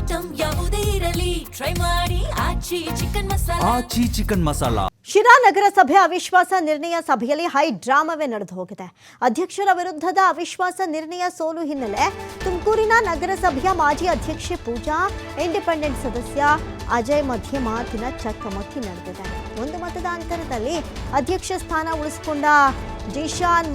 Item ಯಾವುದೇ ಇರಲಿ try ಮಾಡಿ ಆಚಿ ಚಿಕನ್ ಮಸಾಲಾ. ಶಿರಾ ನಗರಸಭೆ ಅವಿಶ್ವಾಸ ನಿರ್ಣಯ ಸಭೆಯಲ್ಲಿ ಹೈ ಡ್ರಾಮಾವೇ ನಡೆದು ಹೋಗಿದೆ. ಅಧ್ಯಕ್ಷರ ವಿರುದ್ಧದ ಅವಿಶ್ವಾಸ ನಿರ್ಣಯ ಸೋಲು ಹಿನ್ನೆಲೆ ತುಮಕೂರಿನ ನಗರಸಭೆಯ ಮಾಜಿ ಅಧ್ಯಕ್ಷೆ ಪೂಜಾ, ಇಂಡಿಪೆಂಡೆಂಟ್ ಸದಸ್ಯ ಅಜಯ್ ಮಧ್ಯೆ ಮಾತಿನ ಚಕಮಕಿ ನಡೆದಿದೆ. ಒಂದು ಮತದ ಅಂತರದಲ್ಲಿ ಅಧ್ಯಕ್ಷ ಸ್ಥಾನ ಉಳಿಸಿಕೊಂಡ ಜೀಶಾನ್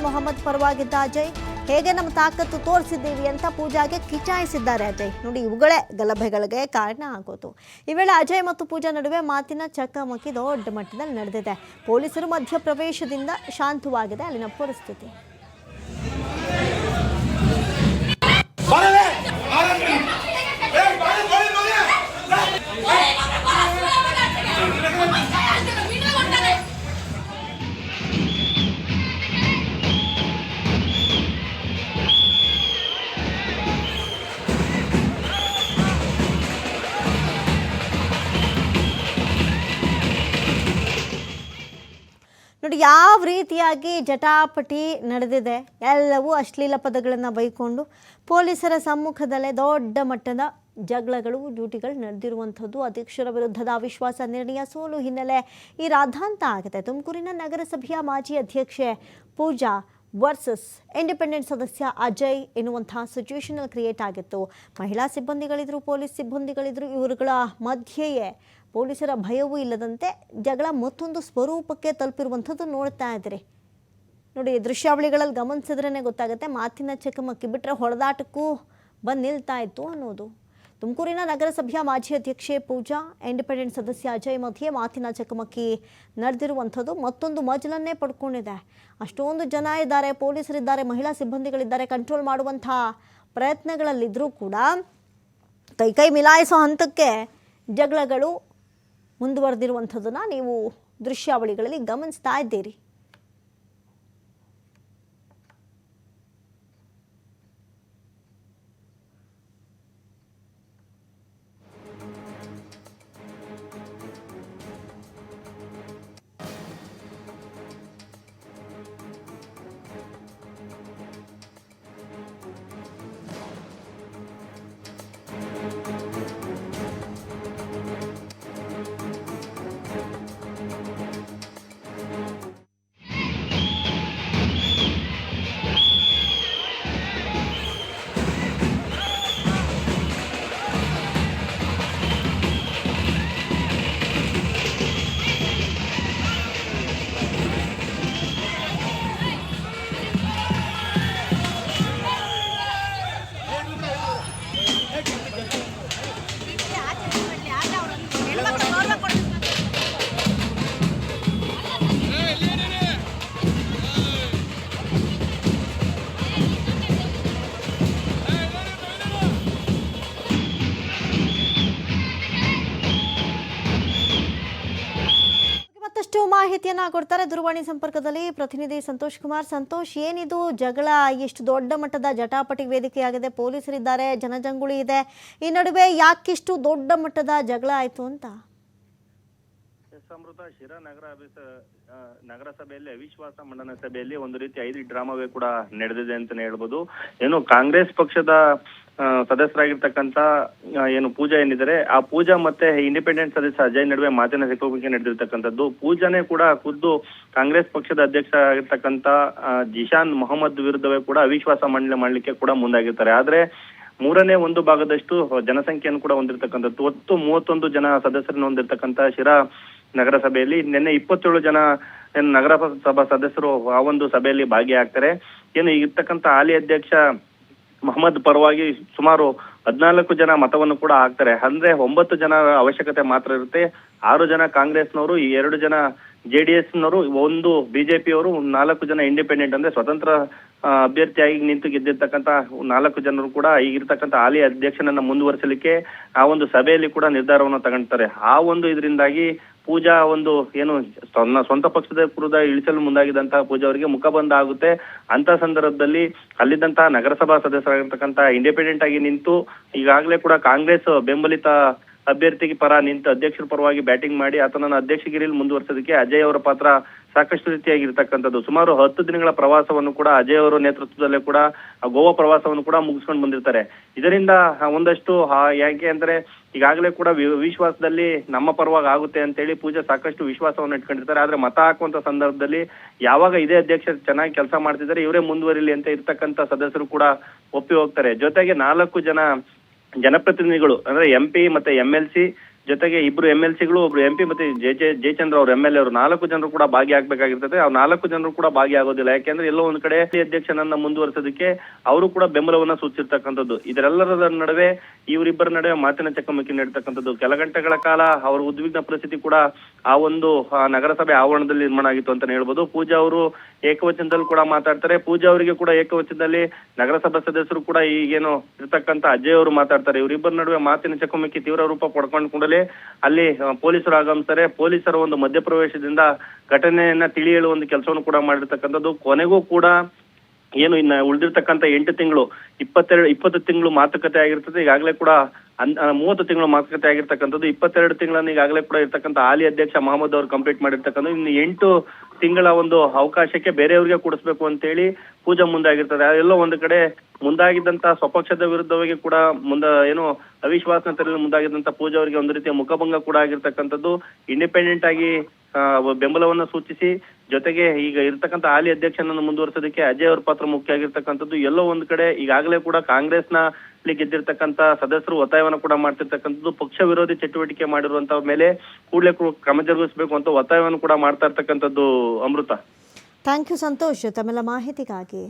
ಮೊಹಮ್ಮದ್ ಪರವಾಗಿದ್ದ ಅಜಯ್, ಹೇಗೆ ನಮ್ಮ ತಾಕತ್ತು ತೋರಿಸಿದ್ದೀವಿ ಅಂತ ಪೂಜಾಗೆ ಕಿಚಾಯಿಸಿದ್ದಾರೆ ಅಜಯ್. ನೋಡಿ, ಇವುಗಳೇ ಗಲಭೆಗಳಿಗೆ ಕಾರಣ ಆಗೋದು. ಈ ವೇಳೆ ಅಜಯ್ ಮತ್ತು ಪೂಜಾ ನಡುವೆ ಮಾತಿನ ಚಕಮಕಿ ದೊಡ್ಡ ಮಟ್ಟದಲ್ಲಿ ನಡೆದಿದೆ. ಪೊಲೀಸರು ಮಧ್ಯಪ್ರವೇಶದಿಂದ ಶಾಂತವಾಗಿದೆ ಅಲ್ಲಿನ ಪರಿಸ್ಥಿತಿ. ನೋಡಿ, ಯಾವ ರೀತಿಯಾಗಿ ಜಟಾಪಟಿ ನಡೆದಿದೆ. ಎಲ್ಲವೂ ಅಶ್ಲೀಲ ಪದಗಳನ್ನು ಬೈಕೊಂಡು ಪೊಲೀಸರ ಸಮ್ಮುಖದಲ್ಲೇ ದೊಡ್ಡ ಮಟ್ಟದ ಜಗಳಗಳು, ಡ್ಯೂಟಿಗಳು ನಡೆದಿರುವಂಥದ್ದು. ಅಧ್ಯಕ್ಷರ ವಿರುದ್ಧದ ಅವಿಶ್ವಾಸ ನಿರ್ಣಯ ಸೋಲು ಹಿನ್ನೆಲೆ ಈ ರಾದ್ಧಾಂತ ಆಗಿದೆ. ತುಮಕೂರಿನ ನಗರಸಭೆಯ ಮಾಜಿ ಅಧ್ಯಕ್ಷೆ ಪೂಜಾ ವರ್ಸಸ್ ಇಂಡಿಪೆಂಡೆಂಟ್ ಸದಸ್ಯ ಅಜಯ್ ಎನ್ನುವಂತಹ ಸಿಚುವೇಶನ್ ಕ್ರಿಯೇಟ್ ಆಗಿತ್ತು. ಮಹಿಳಾ ಸಿಬ್ಬಂದಿಗಳಿದ್ರು, ಪೊಲೀಸ್ ಸಿಬ್ಬಂದಿಗಳಿದ್ರು. ಇವರುಗಳ ಮಧ್ಯೆಯೇ ಪೊಲೀಸರ ಭಯವೂ ಇಲ್ಲದಂತೆ ಜಗಳ ಮತ್ತೊಂದು ಸ್ವರೂಪಕ್ಕೆ ತಲುಪಿರುವಂಥದ್ದು ನೋಡ್ತಾ ಇದ್ದೀರಿ. ನೋಡಿ, ದೃಶ್ಯಾವಳಿಗಳಲ್ಲಿ ಗಮನಿಸಿದ್ರೇ ಗೊತ್ತಾಗುತ್ತೆ. ಮಾತಿನ ಚಕಮಕಿ ಬಿಟ್ಟರೆ ಹೊಡೆದಾಟಕ್ಕೂ ಬಂದು ನಿಲ್ತಾ ಇತ್ತು ಅನ್ನೋದು. ತುಮಕೂರಿನ ನಗರಸಭೆಯ ಮಾಜಿ ಅಧ್ಯಕ್ಷೆ ಪೂಜಾ, ಇಂಡಿಪೆಂಡೆಂಟ್ ಸದಸ್ಯ ಅಜಯ್ ಮಧ್ಯೆ ಮಾತಿನ ಚಕಮಕಿ ನಡೆದಿರುವಂಥದ್ದು ಮತ್ತೊಂದು ಮಜಲನ್ನೇ ಪಡ್ಕೊಂಡಿದೆ. ಅಷ್ಟೊಂದು ಜನ ಇದ್ದಾರೆ, ಪೊಲೀಸರಿದ್ದಾರೆ, ಮಹಿಳಾ ಸಿಬ್ಬಂದಿಗಳಿದ್ದಾರೆ. ಕಂಟ್ರೋಲ್ ಮಾಡುವಂಥ ಪ್ರಯತ್ನಗಳಲ್ಲಿದ್ದರೂ ಕೂಡ ಕೈ ಮಿಲಾಯಿಸೋ ಹಂತಕ್ಕೆ ಜಗಳಗಳು ಮುಂದುವರೆದಿರುವಂಥದ್ದನ್ನು ನೀವು ದೃಶ್ಯಾವಳಿಗಳಲ್ಲಿ ಗಮನಿಸ್ತಾ ಇದ್ದೀರಿ. ಮಾಹಿತಿಯನ್ನ ಕೊಡ್ತಾರೆ ದೂರವಾಣಿ ಸಂಪರ್ಕದಲ್ಲಿ ಪ್ರತಿನಿಧಿ ಸಂತೋಷ್ ಕುಮಾರ್. ಸಂತೋಷ್, ಏನಿದು ಜಗಳ? ಎಷ್ಟು ದೊಡ್ಡ ಮಟ್ಟದ ಜಟಾಪಟಿ ವೇದಿಕೆಯಾಗಿದೆ, ಪೊಲೀಸರಿದ್ದಾರೆ, ಜನಜಂಗುಳಿ ಇದೆ. ಈ ನಡುವೆ ಯಾಕಿಷ್ಟು ದೊಡ್ಡ ಮಟ್ಟದ ಜಗಳ ಆಯ್ತು ಅಂತ? ಅಮೃತ, ಶಿರಾ ನಗರಸಭೆಯಲ್ಲಿ ಅವಿಶ್ವಾಸ ಮಂಡನೆ ಸಭೆಯಲ್ಲಿ ಒಂದು ರೀತಿ 5 ಡ್ರಾಮಾವೇ ಕೂಡ ನಡೆದಿದೆ ಅಂತಾನೆ ಹೇಳ್ಬೋದು. ಏನು ಕಾಂಗ್ರೆಸ್ ಪಕ್ಷದ ಸದಸ್ಯರಾಗಿರ್ತಕ್ಕಂಥ ಏನು ಪೂಜಾ ಏನಿದ್ದಾರೆ, ಆ ಪೂಜಾ ಮತ್ತೆ ಇಂಡಿಪೆಂಡೆಂಟ್ ಸದಸ್ಯ ಅಜಯ್ ನಡುವೆ ಮಾತಿನ ಚಕಮಕಿ ನಡೆದಿರ್ತಕ್ಕಂಥದ್ದು. ಪೂಜಾನೇ ಕೂಡ ಖುದ್ದು ಕಾಂಗ್ರೆಸ್ ಪಕ್ಷದ ಅಧ್ಯಕ್ಷ ಆಗಿರ್ತಕ್ಕಂಥ ಜೀಶಾನ್ ಮೊಹಮ್ಮದ್ ವಿರುದ್ಧವೇ ಕೂಡ ಅವಿಶ್ವಾಸ ಮಂಡನೆ ಮಾಡ್ಲಿಕ್ಕೆ ಕೂಡ ಮುಂದಾಗಿರ್ತಾರೆ. ಆದ್ರೆ 1/3 ಭಾಗದಷ್ಟು ಜನಸಂಖ್ಯೆಯನ್ನು ಕೂಡ ಹೊಂದಿರತಕ್ಕಂಥದ್ದು. ಒಟ್ಟು 31 ಜನ ಸದಸ್ಯರನ್ನು ಹೊಂದಿರತಕ್ಕಂಥ ಶಿರಾ ನಗರಸಭೆಯಲ್ಲಿ ನಿನ್ನೆ 27 ಜನ ನಗರಸಭಾ ಸದಸ್ಯರು ಆ ಒಂದು ಸಭೆಯಲ್ಲಿ ಭಾಗಿಯಾಗ್ತಾರೆ. ಏನು ಇರ್ತಕ್ಕಂಥ ಹಾಲಿ ಅಧ್ಯಕ್ಷ ಮೊಹಮ್ಮದ್ ಪರವಾಗಿ ಸುಮಾರು 14 ಜನ ಮತವನ್ನು ಕೂಡ ಹಾಕ್ತಾರೆ. ಅಂದ್ರೆ 9 ಜನ ಅವಶ್ಯಕತೆ ಮಾತ್ರ ಇರುತ್ತೆ. 6 ಜನ ಕಾಂಗ್ರೆಸ್ನವರು, 2 ಜನ JDS ನವರು, 1 ಬಿಜೆಪಿಯವರು, 4 ಜನ ಇಂಡಿಪೆಂಡೆಂಟ್ ಅಂದ್ರೆ ಸ್ವತಂತ್ರ ಅಭ್ಯರ್ಥಿಯಾಗಿ ನಿಂತು ಗೆದ್ದಿರ್ತಕ್ಕಂಥ 4 ಜನರು ಕೂಡ ಈಗಿರ್ತಕ್ಕಂಥ ಹಾಲಿ ಅಧ್ಯಕ್ಷನನ್ನ ಮುಂದುವರಿಸಲಿಕ್ಕೆ ಆ ಒಂದು ಸಭೆಯಲ್ಲಿ ಕೂಡ ನಿರ್ಧಾರವನ್ನು ತಗೊಂತಾರೆ. ಆ ಒಂದು ಇದರಿಂದಾಗಿ ಪೂಜಾ ಒಂದು ಏನು ಸ್ವಂತ ಪಕ್ಷದ ವಿರುದ್ಧ ಇಳಿಸಲು ಮುಂದಾಗಿದ್ದಂತಹ ಪೂಜಾ ಅವರಿಗೆ ಮುಖಬಂಧ ಆಗುತ್ತೆ. ಅಂತ ಸಂದರ್ಭದಲ್ಲಿ ಅಲ್ಲಿದ್ದಂತಹ ನಗರಸಭಾ ಸದಸ್ಯರಾಗಿರ್ತಕ್ಕಂಥ ಇಂಡಿಪೆಂಡೆಂಟ್ ಆಗಿ ನಿಂತು ಈಗಾಗಲೇ ಕೂಡ ಕಾಂಗ್ರೆಸ್ ಬೆಂಬಲಿತ ಅಭ್ಯರ್ಥಿಗೆ ಪರ ನಿಂತು ಅಧ್ಯಕ್ಷರ ಪರವಾಗಿ ಬ್ಯಾಟಿಂಗ್ ಮಾಡಿ ಆತನನ್ನು ಅಧ್ಯಕ್ಷಗಿರಿಯಲ್ಲಿ ಮುಂದುವರಿಸೋದಕ್ಕೆ ಅಜಯ್ ಅವರ ಪಾತ್ರ ಸಾಕಷ್ಟು ರೀತಿಯಾಗಿರ್ತಕ್ಕಂಥದ್ದು. ಸುಮಾರು 10 ದಿನಗಳ ಪ್ರವಾಸವನ್ನು ಕೂಡ ಅಜಯ್ ಅವರ ನೇತೃತ್ವದಲ್ಲೇ ಕೂಡ ಗೋವಾ ಪ್ರವಾಸವನ್ನು ಕೂಡ ಮುಗಿಸ್ಕೊಂಡು ಬಂದಿರ್ತಾರೆ. ಇದರಿಂದ ಒಂದಷ್ಟು ಯಾಕೆ ಅಂದ್ರೆ ಈಗಾಗಲೇ ಕೂಡ ವಿಶ್ವಾಸದಲ್ಲಿ ನಮ್ಮ ಪರವಾಗಿ ಆಗುತ್ತೆ ಅಂತೇಳಿ ಪೂಜಾ ಸಾಕಷ್ಟು ವಿಶ್ವಾಸವನ್ನು ಇಟ್ಕೊಂಡಿರ್ತಾರೆ. ಆದ್ರೆ ಮತ ಹಾಕುವಂತ ಸಂದರ್ಭದಲ್ಲಿ ಯಾವಾಗ ಇದೇ ಅಧ್ಯಕ್ಷ ಚೆನ್ನಾಗಿ ಕೆಲಸ ಮಾಡ್ತಿದ್ದಾರೆ ಇವರೇ ಮುಂದುವರಿಲಿ ಅಂತ ಇರ್ತಕ್ಕಂಥ ಸದಸ್ಯರು ಕೂಡ ಒಪ್ಪಿ ಹೋಗ್ತಾರೆ. ಜೊತೆಗೆ 4 ಜನ ಜನಪ್ರತಿನಿಧಿಗಳು ಅಂದ್ರೆ MP ಮತ್ತೆ MLC ಜೊತೆಗೆ 2 MLCಗಳು, 1 MP ಮತ್ತೆ ಜಯಚಂದ್ರ ಅವರು MLA ಅವರು 4 ಜನರು ಕೂಡ ಭಾಗಿಯಾಗಬೇಕಾಗಿರ್ತದೆ. ಆ 4 ಜನರು ಕೂಡ ಭಾಗಿಯಾಗೋದಿಲ್ಲ. ಯಾಕೆಂದ್ರೆ ಎಲ್ಲೋ ಒಂದ್ ಕಡೆ ಅಧ್ಯಕ್ಷನನ್ನ ಮುಂದುವರಿಸೋದಕ್ಕೆ ಅವರು ಕೂಡ ಬೆಂಬಲವನ್ನ ಸೂಚಿಸಿರ್ತಕ್ಕಂಥದ್ದು. ಇದರೆಲ್ಲರ ನಡುವೆ ಇವರಿಬ್ಬರ ನಡುವೆ ಮಾತಿನ ಚಕಮಕಿ ನಡೀತಕ್ಕಂಥದ್ದು. ಕೆಲ ಗಂಟೆಗಳ ಕಾಲ ಅವರ ಉದ್ವಿಗ್ನ ಪರಿಸ್ಥಿತಿ ಕೂಡ ಆ ಒಂದು ನಗರಸಭೆ ಆವರಣದಲ್ಲಿ ನಿರ್ಮಾಣ ಆಗಿತ್ತು ಅಂತಾನೆ ಹೇಳ್ಬೋದು. ಪೂಜಾ ಅವರು ಏಕವಚನದಲ್ಲಿ ಕೂಡ ಮಾತಾಡ್ತಾರೆ. ಪೂಜಾ ಅವರಿಗೆ ಕೂಡ ಏಕವಚನದಲ್ಲಿ ನಗರಸಭಾ ಸದಸ್ಯರು ಕೂಡ ಈಗೇನು ಇರ್ತಕ್ಕಂಥ ಅಜಯ್ ಅವರು ಮಾತಾಡ್ತಾರೆ. ಇವರಿಬ್ಬರ ನಡುವೆ ಮಾತಿನ ಚಕಮಕಿ ತೀವ್ರ ರೂಪ ಪಡ್ಕೊಂಡು ಅಲ್ಲಿ ಪೊಲೀಸರು ಆಗಮಿಸ್ತಾರೆ. ಪೊಲೀಸರ ಒಂದು ಮಧ್ಯಪ್ರವೇಶದಿಂದ ಘಟನೆಯನ್ನ ತಿಳಿ ಹೇಳುವ ಒಂದು ಕೆಲಸವನ್ನು ಕೂಡ ಮಾಡಿರ್ತಕ್ಕಂಥದ್ದು. ಕೊನೆಗೂ ಕೂಡ ಏನು ಇನ್ನ ಉಳಿದಿರ್ತಕ್ಕಂಥ 8 ತಿಂಗಳು 20 ತಿಂಗಳು ಮಾತುಕತೆ ಆಗಿರ್ತದೆ. ಈಗಾಗಲೇ ಕೂಡ 30 ತಿಂಗಳು ಮಾತುಕತೆ ಆಗಿರ್ತಕ್ಕಂಥದ್ದು. 22 ತಿಂಗಳನ್ನು ಈಗಾಗಲೇ ಕೂಡ ಇರ್ತಕ್ಕಂಥ ಹಾಲಿ ಅಧ್ಯಕ್ಷ ಮಹಮ್ಮದ್ ಅವರು ಕಂಪ್ಲೀಟ್ ಮಾಡಿರ್ತಕ್ಕಂಥದ್ದು. ಇನ್ನು 8 ತಿಂಗಳ ಒಂದು ಅವಕಾಶಕ್ಕೆ ಬೇರೆಯವ್ರಿಗೆ ಕೊಡಿಸ್ಬೇಕು ಅಂತೇಳಿ ಪೂಜಾ ಮುಂದಾಗಿರ್ತದೆ. ಅದೆಲ್ಲೋ ಒಂದು ಕಡೆ ಮುಂದಾಗಿದ್ದಂತ ಸ್ವಪಕ್ಷದ ವಿರುದ್ಧವಾಗಿ ಕೂಡ ಏನು ಅವಿಶ್ವಾಸನ ತರಲು ಮುಂದಾಗಿದ್ದಂತ ಪೂಜಾ ಅವರಿಗೆ ಒಂದು ರೀತಿಯ ಮುಖಭಂಗ ಕೂಡ ಆಗಿರ್ತಕ್ಕಂಥದ್ದು. ಇಂಡಿಪೆಂಡೆಂಟ್ ಆಗಿ ಬೆಂಬಲವನ್ನ ಸೂಚಿಸಿ ಜೊತೆಗೆ ಈಗ ಇರ್ತಕ್ಕಂಥ ಹಾಲಿ ಅಧ್ಯಕ್ಷನನ್ನು ಮುಂದುವರಿಸೋದಕ್ಕೆ ಅಜಯ್ ಅವ್ರ ಪಾತ್ರ ಮುಖ್ಯ ಆಗಿರ್ತಕ್ಕಂಥದ್ದು. ಎಲ್ಲೋ ಒಂದ್ ಕಡೆ ಈಗಾಗಲೇ ಕೂಡ ಕಾಂಗ್ರೆಸ್ನ ಗೆದ್ದಿರ್ತಕ್ಕಂಥ ಸದಸ್ಯರು ಒತ್ತಾಯವನ್ನು ಕೂಡ ಮಾಡ್ತಿರ್ತಕ್ಕಂಥದ್ದು. ಪಕ್ಷ ವಿರೋಧಿ ಚಟುವಟಿಕೆ ಮಾಡಿರುವಂತ ಮೇಲೆ ಕೂಡಲೇ ಕ್ರಮ ಜರುಗಿಸಬೇಕು ಅಂತ ಒತ್ತಾಯವನ್ನು ಕೂಡ ಮಾಡ್ತಾ ಇರ್ತಕ್ಕಂಥದ್ದು. ಅಮೃತ, ಥ್ಯಾಂಕ್ ಯು ಸಂತೋಷ್ ತಮ್ಮೆಲ್ಲ ಮಾಹಿತಿಗಾಗಿ.